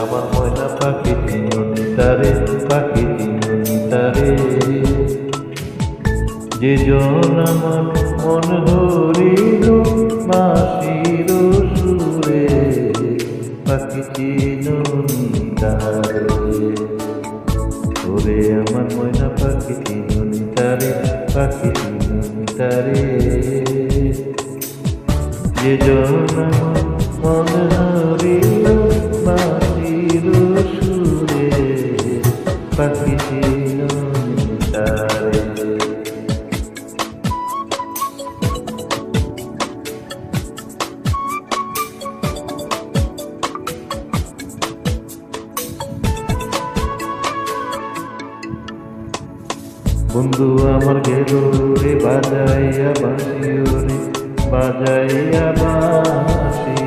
আমার ময়না পাখি চিনতারে, পাখি চিনতারে, যে জন আমার মন হরিল বাঁশির সুরে, পাখি চিনতারে। ওরে আমার ময়না পাখি চিনতারে, পাখি চিনতারে, যে জন আমার মন হরিল বাঁশির সুরে, পাখি চিনতারে। বন্ধু আমার গেল রে বাজাইয়া বাঁশি, ওরে বাজাইয়া বাঁশি,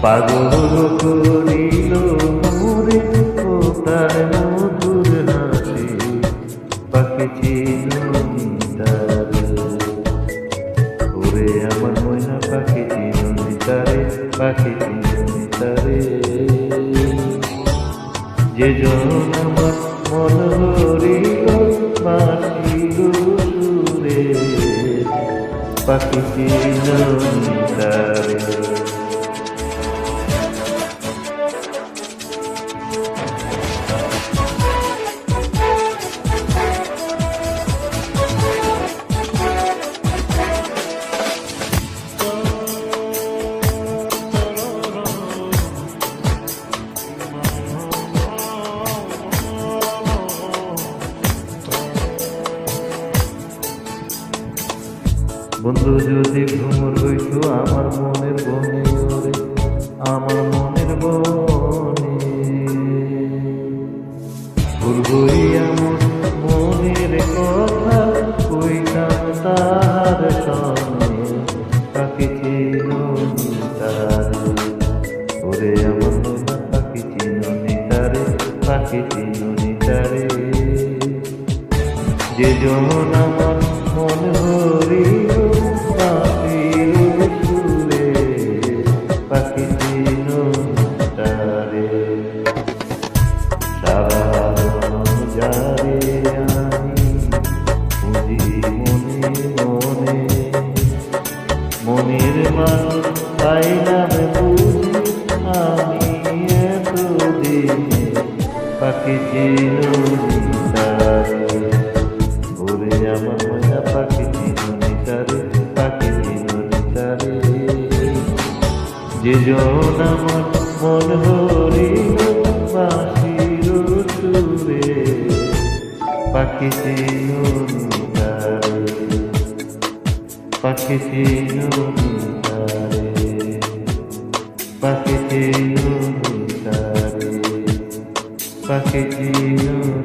পাগল করিল মোরে ও তার মধুর হাসি, পাখি চিনতারে। ওরে আমার ময়না পাখি চিনতারে, পাখি চিনতারে, যে জন আমার মন হরিল বাঁশির সুরে, পাখি চিনতারে। বন্ধু যদি ভ্রমর হইতো আমার মনের বনে, ওরে আমার মনের বনে, ফুল হইয়া মনের কথা কইতাম তার সনে, পাখি চিনতারে। ওরে আমার ময়না পাখি চিনতারে, পাখি চিনতারে, যে জন আমার মন হরিল বাঁশির সুরে, পাখি চিনতারে। সারা যারে আমি বুঝি মনে মনে, মনের মানুষ পাইলাম বুঝি আমি এতদিনে, পাখি চিনতারে। ওরে আমার ময়না পাখি চিনতারে, পাখি চিনতারে, যে জন আমার মন হরিল বাঁশির সুরে, পাখি চিনতারে, পাখি চিনতারে, পাখি চিনতারে, পাখি চিনতারে।